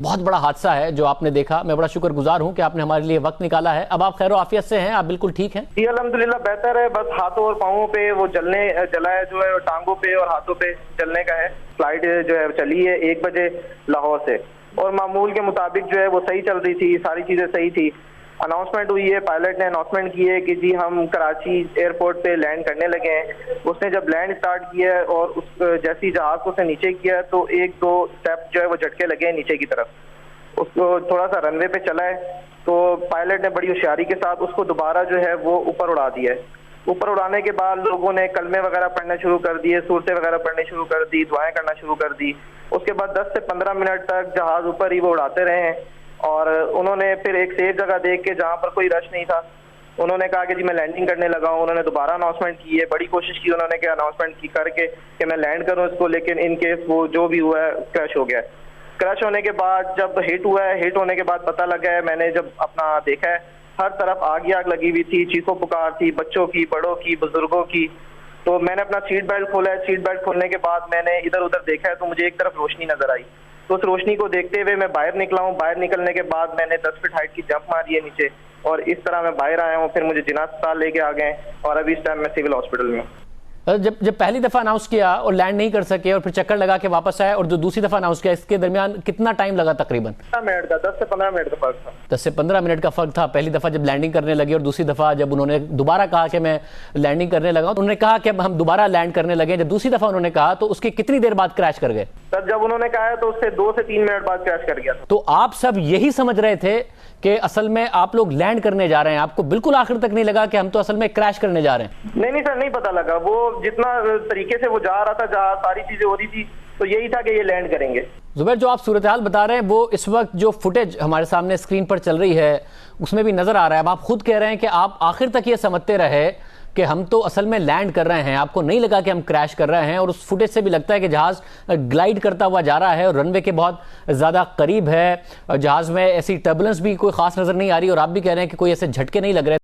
بہت بڑا حادثہ ہے جو آپ نے دیکھا. میں بڑا شکر گزار ہوں کہ آپ نے ہمارے لیے وقت نکالا ہے. اب آپ خیر و عافیت سے ہیں؟ آپ بالکل ٹھیک ہیں؟ جی الحمدللہ بہتر ہے. بس ہاتھوں اور پاؤں پہ وہ جلا ہے جو ہے ٹانگوں پہ اور ہاتھوں پہ جلنے کا ہے. فلائٹ جو ہے چلی ہے 1 بجے لاہور سے اور معمول کے مطابق جو ہے وہ صحیح چل رہی تھی, ساری چیزیں صحیح تھی. اناؤنسمنٹ ہوئی ہے, پائلٹ نے اناؤنسمنٹ کی ہے کہ جی ہم کراچی ایئرپورٹ پہ لینڈ کرنے لگے ہیں. اس نے جب لینڈ سٹارٹ کیا ہے اور جیسی جہاز کو اس نے نیچے کیا ہے تو 1-2 سٹیپ جو ہے وہ جھٹکے لگے ہیں نیچے کی طرف. اس کو تھوڑا سا رن وے پہ چلا ہے تو پائلٹ نے بڑی ہوشیاری کے ساتھ اس کو دوبارہ جو ہے وہ اوپر اڑا دیا ہے. اوپر اڑانے کے بعد لوگوں نے کلمے وغیرہ پڑھنے شروع کر دیے, صورتیں وغیرہ پڑھنی شروع کر دی, دعائیں کرنا شروع کر دی. اس کے بعد 10 سے 15 منٹ تک جہاز اوپر ہی وہ اڑاتے رہے ہیں اور انہوں نے پھر ایک سیف جگہ دیکھ کے جہاں پر کوئی رش نہیں تھا انہوں نے کہا کہ جی میں لینڈنگ کرنے لگا ہوں. انہوں نے دوبارہ اناؤنسمنٹ کی ہے, بڑی کوشش کی انہوں نے کہ اناؤنسمنٹ کی کر کے کہ میں لینڈ کروں اس کو, لیکن ان کیس وہ جو بھی ہوا ہے کریش ہو گیا ہے. کریش ہونے کے بعد جب ہٹ ہوا ہے, ہٹ ہونے کے بعد پتہ لگا ہے, میں نے جب اپنا دیکھا ہے ہر طرف آگ ہی آگ لگی ہوئی تھی, چیخو پکار تھی بچوں کی, بڑوں کی, بزرگوں کی. تو میں نے اپنا سیٹ بیلٹ کھولا ہے. سیٹ بیلٹ کھولنے کے بعد میں نے ادھر ادھر دیکھا ہے تو مجھے ایک طرف روشنی نظر آئی. تو اس روشنی کو دیکھتے ہوئے میں باہر نکلا ہوں. باہر نکلنے کے بعد میں نے 10 فٹ ہائٹ کی جمپ ماری ہے نیچے اور اس طرح میں باہر آیا ہوں. پھر مجھے جناح اسپتال لے کے آ گئے اور ابھی اس ٹائم میں سول ہاسپٹل میں ہوں. جب پہلی دفعہ اناؤنس کیا اور لینڈ نہیں کر سکے اور پھر چکر لگا کے واپس آئے اور جو دوسری دفعہ اناؤنس کیا, اس کے درمیان کتنا ٹائم لگا تقریباً؟ 10 سے 15 منٹ کا فرق تھا. 10 سے 15 منٹ کا فرق تھا. پہلی دفعہ جب لینڈنگ کرنے لگے اور دوسری دفعہ جب انہوں نے دوبارہ کہا کہ میں لینڈنگ کرنے لگا, انہوں نے کہا کہ ہم دوبارہ لینڈ کرنے لگے. جب دوسری دفعہ انہوں نے کہا تو اس کے کتنی دیر بعد کریش کر گئے؟ سر جب انہوں نے کہا ہے تو اس سے 2 سے 3 منٹ بعد کریش کر گیا. تو آپ سب یہی سمجھ رہے تھے کہ اصل میں آپ لوگ لینڈ کرنے جا رہے ہیں, آپ کو بالکل آخر تک نہیں لگا کہ ہم تو اصل میں کریش کرنے جا رہے ہیں؟ نہیں سر, نہیں پتہ لگا. وہ جتنا طریقے سے وہ جا رہا تھا, جہاں ساری چیزیں ہو رہی تھی تو یہی تھا کہ یہ لینڈ کریں گے. زبیر, جو آپ صورتحال بتا رہے ہیں وہ اس وقت جو فوٹیج ہمارے سامنے اسکرین پر چل رہی ہے اس میں بھی نظر آ رہا ہے. اب آپ خود کہہ رہے ہیں کہ آپ آخر تک یہ سمجھتے رہے کہ ہم تو اصل میں لینڈ کر رہے ہیں, آپ کو نہیں لگا کہ ہم کریش کر رہے ہیں, اور اس فوٹیج سے بھی لگتا ہے کہ جہاز گلائیڈ کرتا ہوا جا رہا ہے اور رن وے کے بہت زیادہ قریب ہے. جہاز میں ایسی ٹربولنس بھی کوئی خاص نظر نہیں آ رہی اور آپ بھی کہہ رہے ہیں کہ کوئی ایسے جھٹکے نہیں لگ رہے.